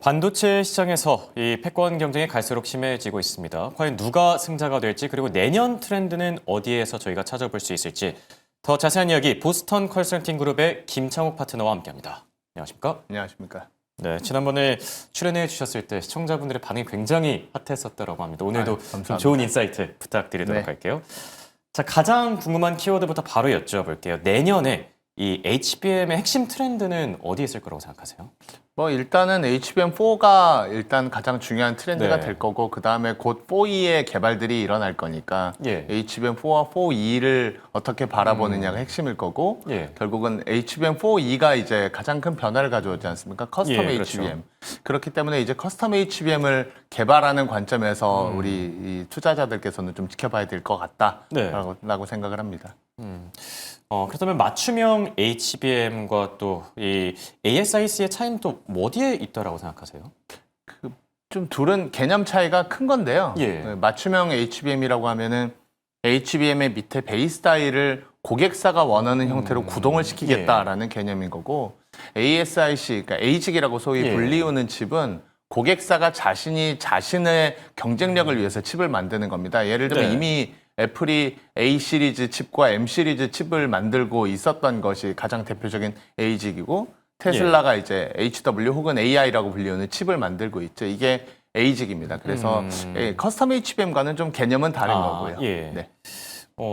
반도체 시장에서 이 패권 경쟁이 갈수록 심해지고 있습니다. 과연 누가 승자가 될지 그리고 내년 트렌드는 어디에서 저희가 찾아볼 수 있을지 더 자세한 이야기 보스턴 컨설팅 그룹의 김창욱 파트너와 함께합니다. 안녕하십니까? 안녕하십니까. 네, 지난번에 출연해 주셨을 때 시청자분들의 반응이 굉장히 핫했었다고 합니다. 오늘도 좀 좋은 인사이트 부탁드리도록 할게요. 자, 가장 궁금한 키워드부터 바로 여쭤볼게요. 내년에 이 HBM의 핵심 트렌드는 어디에 있을 거라고 생각하세요? 뭐 일단은 HBM4가 일단 가장 중요한 트렌드가 될 거고 그 다음에 곧 4E의 개발들이 일어날 거니까 HBM4와 4E를 어떻게 바라보느냐가 핵심일 거고 결국은 HBM4E가 이제 가장 큰 변화를 가져오지 않습니까? 커스텀 HBM. 그렇기 때문에 이제 커스텀 HBM을 개발하는 관점에서 우리 이 투자자들께서는 좀 지켜봐야 될 것 같다라고 생각을 합니다. 그렇다면 맞춤형 HBM과 또 이 ASIC의 차이는 또 어디에 있다라고 생각하세요? 좀 둘은 개념 차이가 큰 건데요. 맞춤형 HBM이라고 하면은 HBM의 밑에 베이스 다이를 고객사가 원하는 형태로 구동을 시키겠다라는 개념인 거고 ASIC, 그러니까 ASIC이라고 소위 불리우는 칩은 고객사가 자신의 경쟁력을 위해서 칩을 만드는 겁니다. 예를 들면 이미 애플이 A 시리즈 칩과 M 시리즈 칩을 만들고 있었던 것이 가장 대표적인 ASIC이고 테슬라가 이제 HW 혹은 AI라고 불리우는 칩을 만들고 있죠. 이게 ASIC입니다. 그래서 커스텀 HBM과는 좀 개념은 다른 거고요. 네.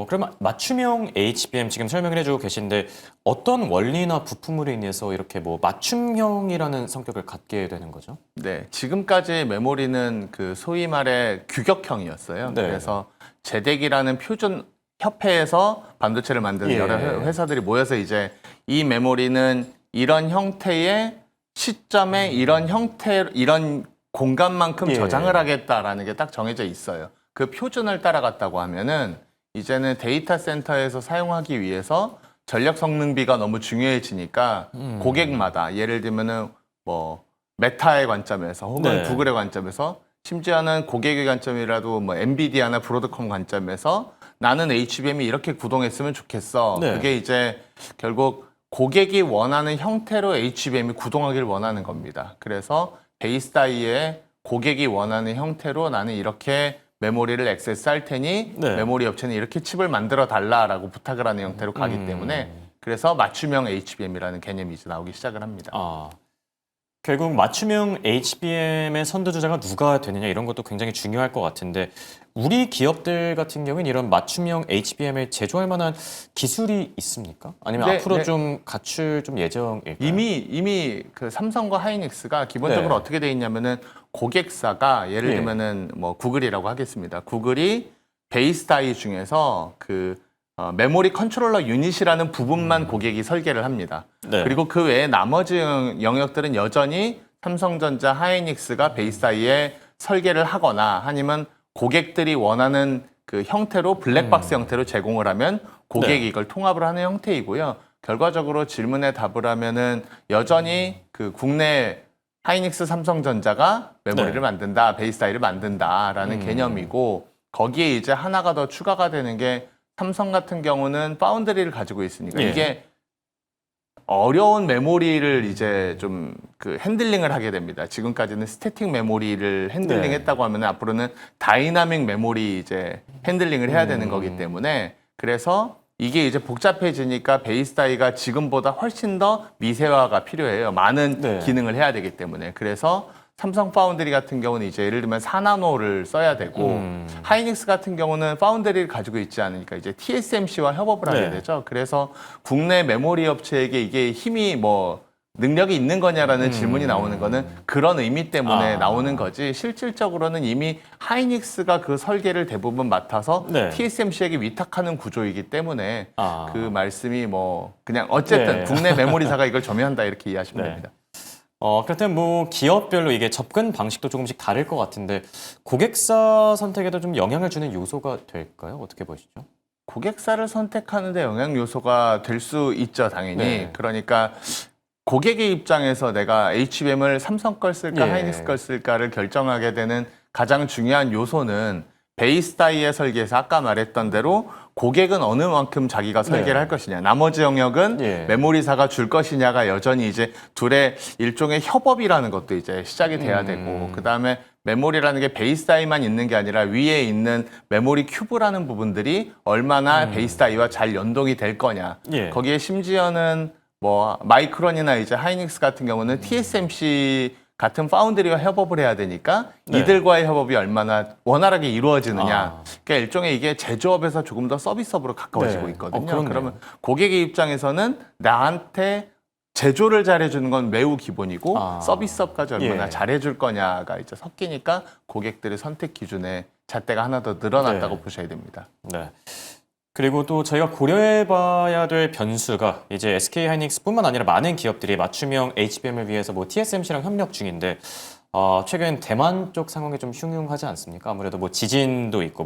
그럼 맞춤형 HBM 지금 설명을 해주고 계신데 어떤 원리나 부품으로 인해서 이렇게 뭐 맞춤형이라는 성격을 갖게 되는 거죠? 네, 지금까지 메모리는 그 소위 말해 규격형이었어요. 그래서 제덱이라는 표준 협회에서 반도체를 만드는 여러 회사들이 모여서 이제 이 메모리는 이런 형태의 시점에 이런 공간만큼 저장을 하겠다라는 게 딱 정해져 있어요. 그 표준을 따라갔다고 하면은 이제는 데이터 센터에서 사용하기 위해서 전력 성능비가 너무 중요해지니까 고객마다 예를 들면은 뭐 메타의 관점에서 혹은 구글의 관점에서 심지어는 고객의 관점이라도 뭐 엔비디아나 브로드컴 관점에서 나는 HBM이 이렇게 구동했으면 좋겠어. 그게 이제 결국 고객이 원하는 형태로 HBM이 구동하기를 원하는 겁니다. 그래서 베이스 다이에 고객이 원하는 형태로 나는 이렇게 메모리를 액세스할 테니 메모리 업체는 이렇게 칩을 만들어 달라라고 부탁을 하는 형태로 가기 때문에 그래서 맞춤형 HBM이라는 개념이 이제 나오기 시작을 합니다. 결국 맞춤형 HBM의 선두주자가 누가 되느냐 이런 것도 굉장히 중요할 것 같은데 우리 기업들 같은 경우는 이런 맞춤형 HBM을 제조할 만한 기술이 있습니까? 아니면 앞으로 좀 갖출 예정일까요? 이미 그 삼성과 하이닉스가 기본적으로 어떻게 돼 있냐면은 고객사가 예를 들면은 뭐 구글이라고 하겠습니다. 구글이 베이스 다이 중에서 그 메모리 컨트롤러 유닛이라는 부분만 고객이 설계를 합니다. 그리고 그 외에 나머지 영역들은 여전히 삼성전자, 하이닉스가 베이스 다이에 설계를 하거나 아니면 고객들이 원하는 그 형태로 블랙박스 형태로 제공을 하면 고객이 이걸 통합을 하는 형태이고요. 결과적으로 질문에 답을 하면은 여전히 그 국내 하이닉스, 삼성전자가 메모리를 만든다, 베이스 다이를 만든다라는 개념이고 거기에 이제 하나가 더 추가가 되는 게 삼성 같은 경우는 파운드리를 가지고 있으니까 이게 어려운 메모리를 이제 좀 그 핸들링을 하게 됩니다. 지금까지는 스태틱 메모리를 핸들링했다고 하면 앞으로는 다이나믹 메모리 이제 핸들링을 해야 되는 거기 때문에 그래서 이게 이제 복잡해지니까 베이스 다이가 지금보다 훨씬 더 미세화가 필요해요. 많은 기능을 해야 되기 때문에 그래서 삼성 파운드리 같은 경우는 이제 예를 들면 4나노를 써야 되고 하이닉스 같은 경우는 파운드리를 가지고 있지 않으니까 이제 TSMC와 협업을 하게 되죠. 그래서 국내 메모리 업체에게 이게 힘이 뭐 능력이 있는 거냐라는 질문이 나오는 거는 그런 의미 때문에 나오는 거지 실질적으로는 이미 하이닉스가 그 설계를 대부분 맡아서 TSMC에게 위탁하는 구조이기 때문에 그 말씀이 뭐 그냥 어쨌든 국내 메모리사가 이걸 점유한다 이렇게 이해하시면 됩니다. 그렇다면 뭐 기업별로 이게 접근 방식도 조금씩 다를 것 같은데 고객사 선택에도 좀 영향을 주는 요소가 될까요? 어떻게 보시죠? 고객사를 선택하는 데 영향 요소가 될 수 있죠, 당연히. 그러니까 고객의 입장에서 내가 HBM을 삼성 걸 쓸까 하이닉스 걸 쓸까를 결정하게 되는 가장 중요한 요소는 베이스 다이의 설계에서 아까 말했던 대로 고객은 어느 만큼 자기가 설계를 할 것이냐, 나머지 영역은 메모리사가 줄 것이냐가 여전히 이제 둘의 일종의 협업이라는 것도 이제 시작이 돼야 되고, 그 다음에 메모리라는 게 베이스 다이만 있는 게 아니라 위에 있는 메모리 큐브라는 부분들이 얼마나 베이스 다이와 잘 연동이 될 거냐. 거기에 심지어는 뭐 마이크론이나 이제 하이닉스 같은 경우는 TSMC 같은 파운드리와 협업을 해야 되니까 이들과의 협업이 얼마나 원활하게 이루어지느냐. 그러니까 일종의 이게 제조업에서 조금 더 서비스업으로 가까워지고 있거든요. 그러면 고객의 입장에서는 나한테 제조를 잘해주는 건 매우 기본이고 서비스업까지 얼마나 잘해줄 거냐가 이제 섞이니까 고객들의 선택 기준에 잣대가 하나 더 늘어났다고 보셔야 됩니다. 네. 그리고 또 저희가 고려해봐야 될 변수가 이제 SK 하이닉스뿐만 아니라 많은 기업들이 맞춤형 HBM을 위해서 뭐 TSMC랑 협력 중인데 최근 대만 쪽 상황이 좀 흉흉하지 않습니까? 아무래도 뭐 지진도 있고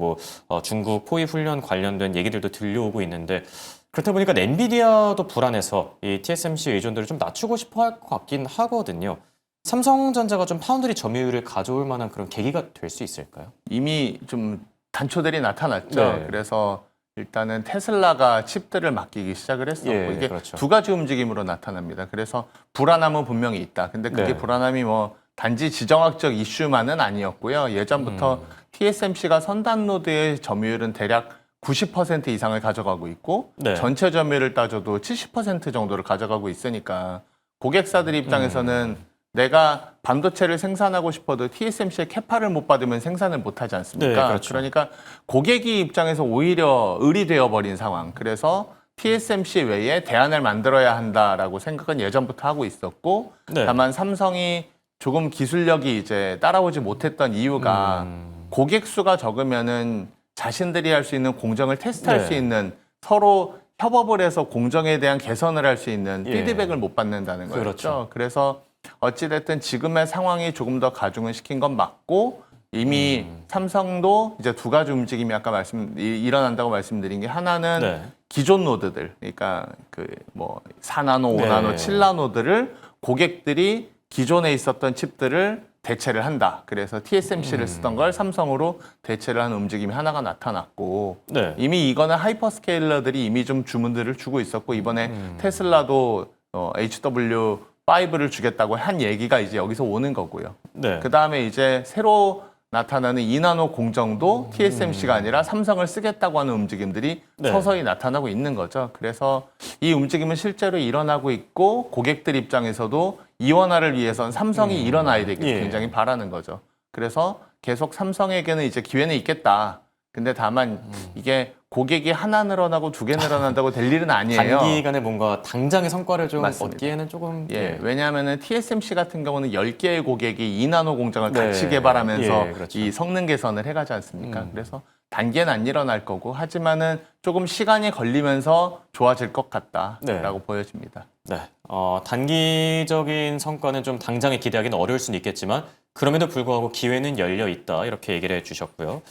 뭐 중국 포위 훈련 관련된 얘기들도 들려오고 있는데 그렇다 보니까 엔비디아도 불안해서 이 TSMC 의존도를 좀 낮추고 싶어 할 것 같긴 하거든요. 삼성전자가 좀 파운드리 점유율을 가져올 만한 그런 계기가 될 수 있을까요? 이미 좀 단초들이 나타났죠. 그래서 일단은 테슬라가 칩들을 맡기기 시작을 했었고 이게 두 가지 움직임으로 나타납니다. 그래서 불안함은 분명히 있다. 근데 그게 불안함이 뭐 단지 지정학적 이슈만은 아니었고요. 예전부터 TSMC가 선단 노드의 점유율은 대략 90% 이상을 가져가고 있고 전체 점유율을 따져도 70% 정도를 가져가고 있으니까 고객사들 입장에서는 내가 반도체를 생산하고 싶어도 TSMC의 캐파를 못 받으면 생산을 못 하지 않습니까? 그러니까 고객이 입장에서 오히려 을이 되어버린 상황. 그래서 TSMC 외에 대안을 만들어야 한다라고 생각은 예전부터 하고 있었고 다만 삼성이 조금 기술력이 이제 따라오지 못했던 이유가 고객 수가 적으면은 자신들이 할 수 있는 공정을 테스트할 수 있는 서로 협업을 해서 공정에 대한 개선을 할 수 있는 피드백을 못 받는다는 거였죠. 그래서 어찌됐든 지금의 상황이 조금 더 가중을 시킨 건 맞고 이미 삼성도 이제 두 가지 움직임이 아까 일어난다고 말씀드린 게 하나는 기존 노드들, 그러니까 그 뭐 4나노, 5나노, 7나노들을 고객들이 기존에 있었던 칩들을 대체를 한다. 그래서 TSMC를 쓰던 걸 삼성으로 대체를 하는 움직임이 하나가 나타났고 이미 이거는 하이퍼스케일러들이 이미 좀 주문들을 주고 있었고 이번에 테슬라도 HW5를 주겠다고 한 얘기가 이제 여기서 오는 거고요. 그 다음에 이제 새로 나타나는 2나노 공정도 TSMC가 아니라 삼성을 쓰겠다고 하는 움직임들이 서서히 나타나고 있는 거죠. 그래서 이 움직임은 실제로 일어나고 있고 고객들 입장에서도 이원화를 위해선 삼성이 일어나야 되기 굉장히 바라는 거죠. 그래서 계속 삼성에게는 이제 기회는 있겠다. 근데 다만 이게 고객이 하나 늘어나고 두 개 늘어난다고 될 일은 아니에요. 단기간에 뭔가 당장의 성과를 좀 얻기에는 조금 왜냐하면 TSMC 같은 경우는 10개의 고객이 2나노 공장을 같이 개발하면서 이 성능 개선을 해가지 않습니까? 그래서 단계는 안 일어날 거고 하지만은 조금 시간이 걸리면서 좋아질 것 같다라고 보여집니다. 단기적인 성과는 좀 당장에 기대하기는 어려울 수는 있겠지만 그럼에도 불구하고 기회는 열려 있다 이렇게 얘기를 해주셨고요.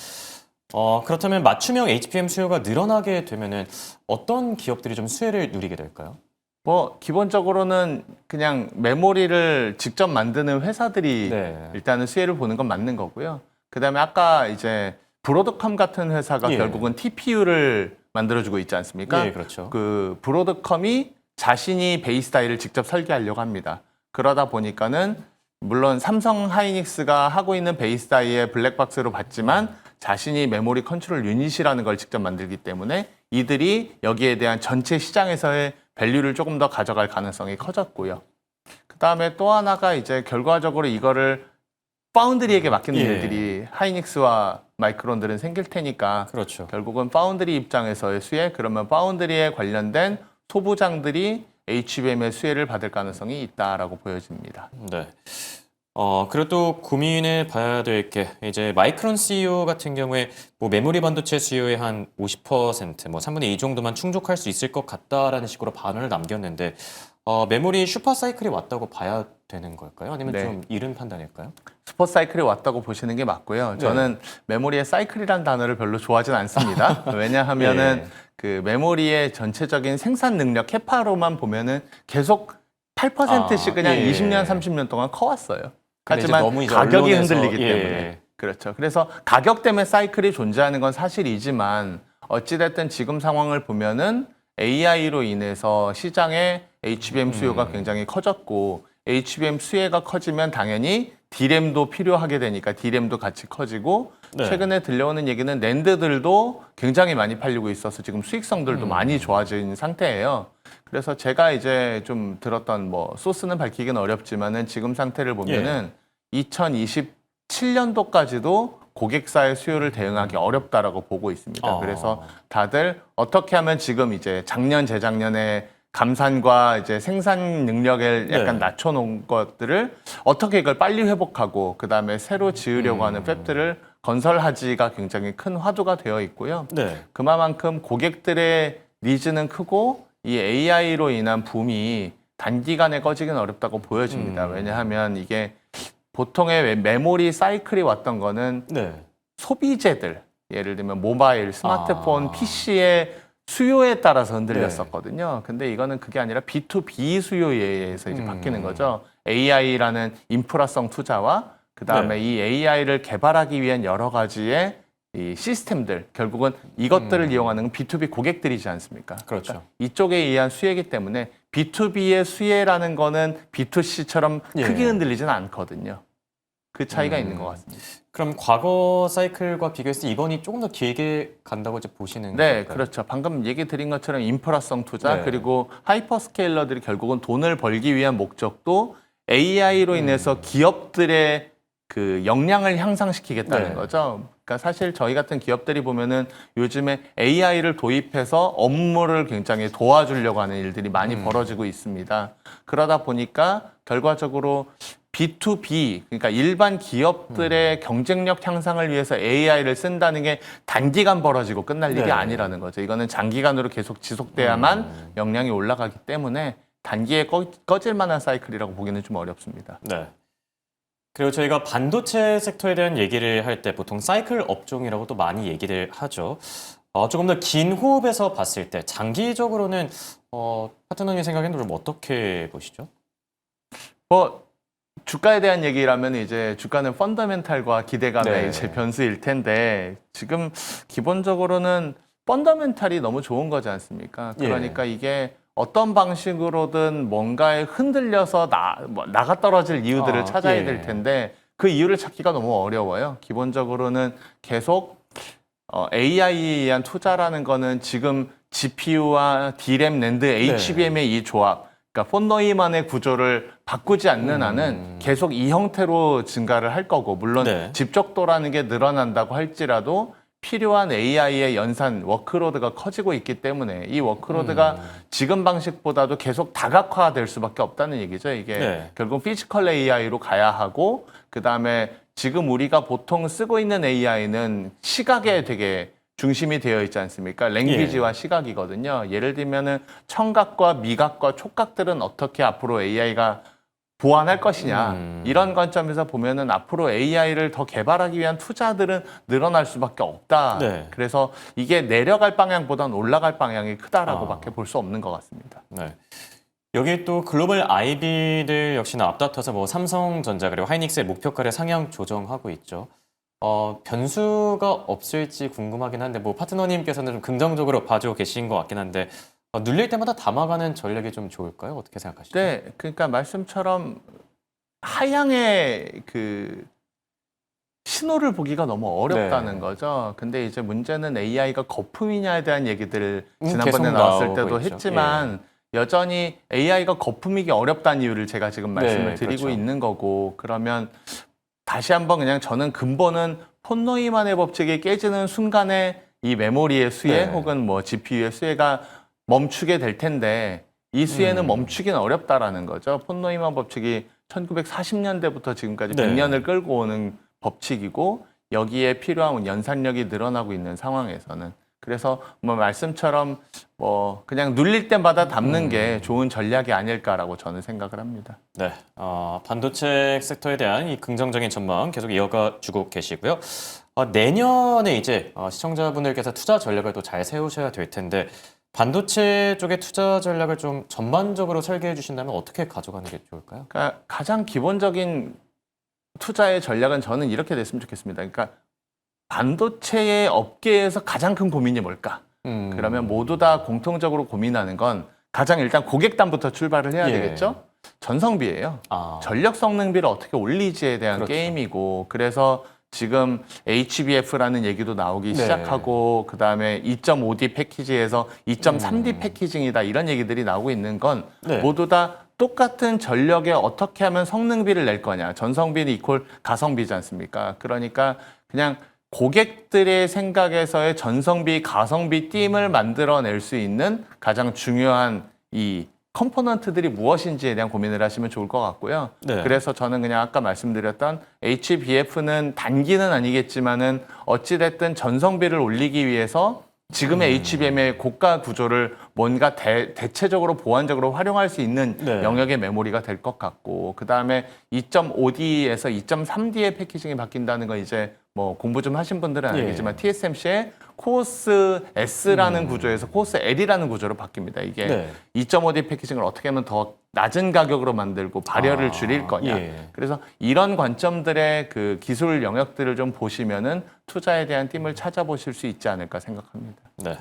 그렇다면 맞춤형 HBM 수요가 늘어나게 되면은 어떤 기업들이 좀 수혜를 누리게 될까요? 뭐 기본적으로는 그냥 메모리를 직접 만드는 회사들이 일단은 수혜를 보는 건 맞는 거고요. 그다음에 아까 이제 브로드컴 같은 회사가 결국은 TPU를 만들어주고 있지 않습니까? 그 브로드컴이 자신이 베이스 다이를 직접 설계하려고 합니다. 그러다 보니까는 물론 삼성 하이닉스가 하고 있는 베이스 다이의 블랙박스로 봤지만 자신이 메모리 컨트롤 유닛이라는 걸 직접 만들기 때문에 이들이 여기에 대한 전체 시장에서의 밸류를 조금 더 가져갈 가능성이 커졌고요. 그 다음에 또 하나가 이제 결과적으로 이거를 파운드리에게 맡기는 일들이 하이닉스와 마이크론들은 생길 테니까 결국은 파운드리 입장에서의 수혜, 그러면 파운드리에 관련된 소부장들이 HBM의 수혜를 받을 가능성이 있다라고 보여집니다. 그리고 또 고민해 봐야 될 게 이제 마이크론 CEO 같은 경우에 뭐 메모리 반도체 수요의 한 50%, 뭐 3분의 2 정도만 충족할 수 있을 것 같다라는 식으로 반언을 남겼는데 메모리 슈퍼 사이클이 왔다고 봐야 되는 걸까요? 아니면 좀 이른 판단일까요? 슈퍼 사이클이 왔다고 보시는 게 맞고요. 저는 메모리의 사이클이라는 단어를 별로 좋아하진 않습니다. 왜냐하면은 그 메모리의 전체적인 생산 능력 캐파로만 보면은 계속 8%씩 그냥 20년, 30년 동안 커왔어요. 하지만 가격이 흔들리기 때문에 그렇죠. 그래서 가격 때문에 사이클이 존재하는 건 사실이지만 어찌됐든 지금 상황을 보면은 AI로 인해서 시장의 HBM 수요가 굉장히 커졌고 HBM 수혜가 커지면 당연히 D램도 필요하게 되니까 D램도 같이 커지고 네. 최근에 들려오는 얘기는 낸드들도 굉장히 많이 팔리고 있어서 지금 수익성들도 많이 좋아진 상태예요. 그래서 제가 이제 좀 들었던 뭐 소스는 밝히기는 어렵지만은 지금 상태를 보면은 2027년도까지도 고객사의 수요를 대응하기 어렵다라고 보고 있습니다. 그래서 다들 어떻게 하면 지금 이제 작년, 재작년에 감산과 이제 생산 능력을 약간 낮춰놓은 것들을 어떻게 이걸 빨리 회복하고 그 다음에 새로 지으려고 하는 팹들을 건설하지가 굉장히 큰 화두가 되어 있고요. 네. 그만큼 고객들의 니즈는 크고 이 AI로 인한 붐이 단기간에 꺼지기는 어렵다고 보여집니다. 왜냐하면 이게 보통의 메모리 사이클이 왔던 거는 네. 소비재들, 예를 들면 모바일, 스마트폰, PC의 수요에 따라서 흔들렸었거든요. 근데 이거는 그게 아니라 B2B 수요에 의해서 이제 바뀌는 거죠. AI라는 인프라성 투자와 그다음에 이 AI를 개발하기 위한 여러 가지의 이 시스템들, 결국은 이것들을 이용하는 건 B2B 고객들이지 않습니까? 그렇죠. 그러니까 이쪽에 의한 수혜이기 때문에 B2B의 수혜라는 거는 B2C처럼 크게 흔들리지는 않거든요. 그 차이가 있는 것 같습니다. 그럼 과거 사이클과 비교했을 때 이번이 조금 더 길게 간다고 이제 보시는 네, 걸까요? 그렇죠. 방금 얘기 드린 것처럼 인프라성 투자 그리고 하이퍼스케일러들이 결국은 돈을 벌기 위한 목적도 AI로 인해서 기업들의 그 역량을 향상시키겠다는 거죠. 그러니까 사실 저희 같은 기업들이 보면은 요즘에 AI를 도입해서 업무를 굉장히 도와주려고 하는 일들이 많이 벌어지고 있습니다. 그러다 보니까 결과적으로 B2B, 그러니까 일반 기업들의 경쟁력 향상을 위해서 AI를 쓴다는 게 단기간 벌어지고 끝날 일이 아니라는 거죠. 이거는 장기간으로 계속 지속돼야만 역량이 올라가기 때문에 단기에 꺼질 만한 사이클이라고 보기는 좀 어렵습니다. 네. 그리고 저희가 반도체 섹터에 대한 얘기를 할 때 보통 사이클 업종이라고도 많이 얘기를 하죠. 조금 더 긴 호흡에서 봤을 때 장기적으로는 파트너님 생각에는 좀 어떻게 보시죠? 뭐 주가에 대한 얘기라면 이제 주가는 펀더멘탈과 기대감의 이제 변수일 텐데 지금 기본적으로는 펀더멘탈이 너무 좋은 거지 않습니까? 그러니까 이게 어떤 방식으로든 뭔가에 흔들려서 나가 떨어질 이유들을 찾아야 될 텐데 그 이유를 찾기가 너무 어려워요. 기본적으로는 계속 AI에 의한 투자라는 거는 지금 GPU와 D램, 낸드, HBM의 이 조합, 그러니까 폰노이만의 구조를 바꾸지 않는 한은 계속 이 형태로 증가를 할 거고 물론 집적도라는 게 늘어난다고 할지라도 필요한 AI의 연산 워크로드가 커지고 있기 때문에 이 워크로드가 지금 방식보다도 계속 다각화될 수밖에 없다는 얘기죠. 이게 결국 피지컬 AI로 가야 하고 그다음에 지금 우리가 보통 쓰고 있는 AI는 시각에 되게 중심이 되어 있지 않습니까? 랭귀지와 시각이거든요. 예를 들면은 청각과 미각과 촉각들은 어떻게 앞으로 AI가 보완할 것이냐 이런 관점에서 보면은 앞으로 AI를 더 개발하기 위한 투자들은 늘어날 수밖에 없다. 그래서 이게 내려갈 방향보다는 올라갈 방향이 크다라고밖에 볼 수 없는 것 같습니다. 네. 여기 또 글로벌 IB들 역시나 앞다퉈서 뭐 삼성전자 그리고 하이닉스의 목표가를 상향 조정하고 있죠. 변수가 없을지 궁금하긴 한데 뭐 파트너님께서는 좀 긍정적으로 봐주고 계신 것 같긴 한데 눌릴 때마다 담아가는 전략이 좀 좋을까요? 어떻게 생각하시죠? 네, 그러니까 말씀처럼 하향의 그 신호를 보기가 너무 어렵다는 거죠. 근데 이제 문제는 AI가 거품이냐에 대한 얘기들을 지난번에 나왔을 때도 했지만 여전히 AI가 거품이기 어렵다는 이유를 제가 지금 말씀을 드리고 있는 거고 그러면 다시 한번 그냥 저는 근본은 폰노이만의 법칙이 깨지는 순간에 이 메모리의 수혜 혹은 뭐 GPU의 수혜가 멈추게 될 텐데 이 수혜는 멈추기는 어렵다라는 거죠. 폰노이만 법칙이 1940년대부터 지금까지 100년을 끌고 오는 법칙이고 여기에 필요한 연산력이 늘어나고 있는 상황에서는 그래서 뭐 말씀처럼 뭐 그냥 눌릴 때마다 담는 게 좋은 전략이 아닐까라고 저는 생각을 합니다. 네, 반도체 섹터에 대한 이 긍정적인 전망 계속 이어가 주고 계시고요. 내년에 이제 시청자분들께서 투자 전략을 또 잘 세우셔야 될 텐데 반도체 쪽의 투자 전략을 좀 전반적으로 설계해 주신다면 어떻게 가져가는 게 좋을까요? 그러니까 가장 기본적인 투자의 전략은 저는 이렇게 됐으면 좋겠습니다. 그러니까 반도체의 업계에서 가장 큰 고민이 뭘까? 그러면 모두 다 공통적으로 고민하는 건 가장 일단 고객단부터 출발을 해야 되겠죠? 전성비예요. 전력 성능비를 어떻게 올리지에 대한 그렇죠. 게임이고, 그래서 지금 HBF라는 얘기도 나오기 시작하고, 그 다음에 2.5D 패키지에서 2.3D 패키징이다 이런 얘기들이 나오고 있는 건 모두 다 똑같은 전력에 어떻게 하면 성능비를 낼 거냐. 전성비는 이퀄 가성비지 않습니까? 그러니까 그냥 고객들의 생각에서의 전성비, 가성비 띠임을 만들어낼 수 있는 가장 중요한 이 컴포넌트들이 무엇인지에 대한 고민을 하시면 좋을 것 같고요. 그래서 저는 그냥 아까 말씀드렸던 HBF는 단기는 아니겠지만은 어찌됐든 전성비를 올리기 위해서 지금의 HBM의 고가 구조를 뭔가 대체적으로 보완적으로 활용할 수 있는 영역의 메모리가 될 것 같고, 그 다음에 2.5D에서 2.3D의 패키징이 바뀐다는 건 이제 뭐 공부 좀 하신 분들은 알겠지만 TSMC의 코어스 S라는 구조에서 코어스 L이라는 구조로 바뀝니다. 이게 2.5D 패키징을 어떻게 하면 더 낮은 가격으로 만들고 발열을 줄일 거냐. 그래서 이런 관점들의 그 기술 영역들을 좀 보시면은 투자에 대한 띠을 찾아보실 수 있지 않을까 생각합니다. 네.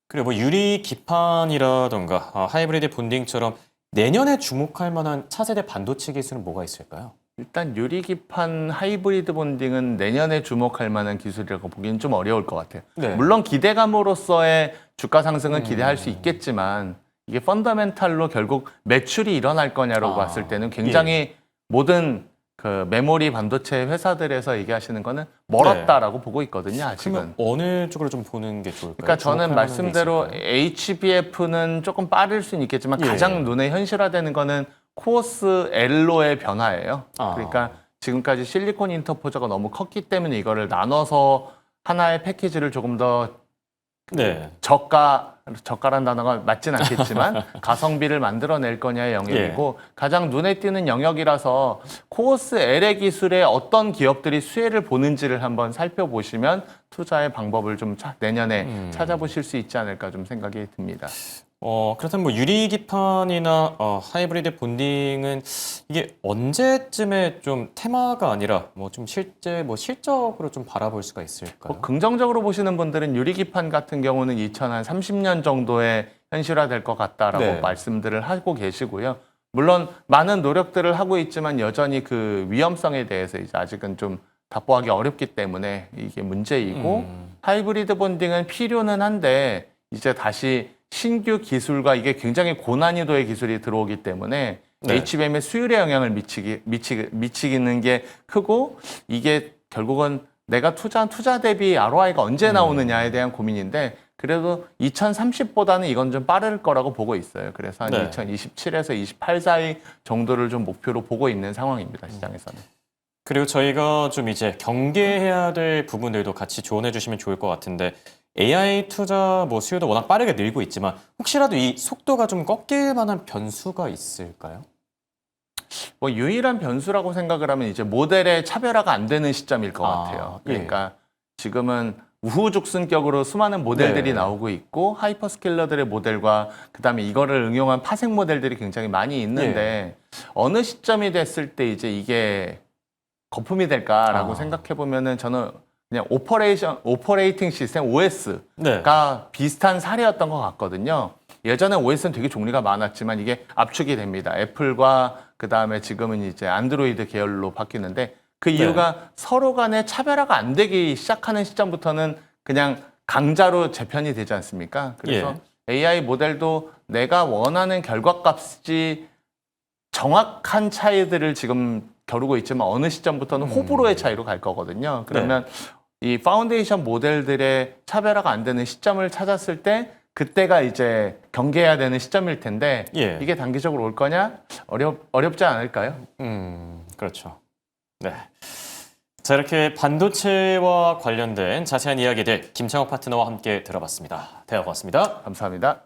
그리고 뭐 유리 기판이라던가 하이브리드 본딩처럼 내년에 주목할 만한 차세대 반도체 기술은 뭐가 있을까요? 일단 유리기판 하이브리드 본딩은 내년에 주목할 만한 기술이라고 보기는 좀 어려울 것 같아요. 물론 기대감으로서의 주가 상승은 기대할 수 있겠지만 이게 펀더멘탈로 결국 매출이 일어날 거냐라고 봤을 때는 굉장히 모든 그 메모리 반도체 회사들에서 얘기하시는 거는 멀었다라고 보고 있거든요. 아직은. 그러면 어느 쪽으로 좀 보는 게 좋을까요? 그러니까 저는 말씀대로 HBF는 조금 빠를 수는 있겠지만 가장 눈에 현실화되는 거는 코어스 L로의 변화예요. 그러니까 지금까지 실리콘 인터포저가 너무 컸기 때문에 이거를 나눠서 하나의 패키지를 조금 더 저가란 단어가 맞진 않겠지만 가성비를 만들어낼 거냐의 영역이고 가장 눈에 띄는 영역이라서 코어스 L의 기술에 어떤 기업들이 수혜를 보는지를 한번 살펴보시면 투자의 방법을 좀 내년에 찾아보실 수 있지 않을까 좀 생각이 듭니다. 그렇다면 뭐 유리 기판이나 하이브리드 본딩은 이게 언제쯤에 좀 테마가 아니라 뭐 좀 실제 뭐 실적으로 좀 바라볼 수가 있을까요? 긍정적으로 보시는 분들은 유리 기판 같은 경우는 2030년 정도에 현실화될 것 같다라고 말씀들을 하고 계시고요. 물론 많은 노력들을 하고 있지만 여전히 그 위험성에 대해서 이제 아직은 좀 답보하기 어렵기 때문에 이게 문제이고 하이브리드 본딩은 필요는 한데 이제 다시 신규 기술과 이게 굉장히 고난이도의 기술이 들어오기 때문에 HBM의 수율에 영향을 미치는 게 크고 이게 결국은 내가 투자한 투자 대비 ROI가 언제 나오느냐에 대한 고민인데 그래도 2030보다는 이건 좀 빠를 거라고 보고 있어요. 그래서 한 2027에서 28 사이 정도를 좀 목표로 보고 있는 상황입니다. 시장에서는. 그리고 저희가 좀 이제 경계해야 될 부분들도 같이 조언해 주시면 좋을 것 같은데 AI 투자 뭐 수요도 워낙 빠르게 늘고 있지만 혹시라도 이 속도가 좀 꺾일 만한 변수가 있을까요? 뭐 유일한 변수라고 생각을 하면 이제 모델의 차별화가 안 되는 시점일 것 같아요. 그러니까 지금은 우후죽순격으로 수많은 모델들이 나오고 있고 하이퍼스케일러들의 모델과 그다음에 이거를 응용한 파생 모델들이 굉장히 많이 있는데 어느 시점이 됐을 때 이제 이게 거품이 될까라고 생각해 보면은 저는 그냥 오퍼레이팅 시스템 OS가 비슷한 사례였던 것 같거든요. 예전에 OS는 되게 종류가 많았지만 이게 압축이 됩니다. 애플과 그 다음에 지금은 이제 안드로이드 계열로 바뀌는데 그 이유가 서로 간에 차별화가 안 되기 시작하는 시점부터는 그냥 강자로 재편이 되지 않습니까? 그래서 AI 모델도 내가 원하는 결과값이 정확한 차이들을 지금 겨루고 있지만 어느 시점부터는 호불호의 차이로 갈 거거든요. 그러면 이 파운데이션 모델들의 차별화가 안 되는 시점을 찾았을 때 그때가 이제 경계해야 되는 시점일 텐데 이게 단기적으로 올 거냐? 어렵지 않을까요? 그렇죠. 네. 자, 이렇게 반도체와 관련된 자세한 이야기들 김창호 파트너와 함께 들어봤습니다. 대화 고맙습니다. 감사합니다.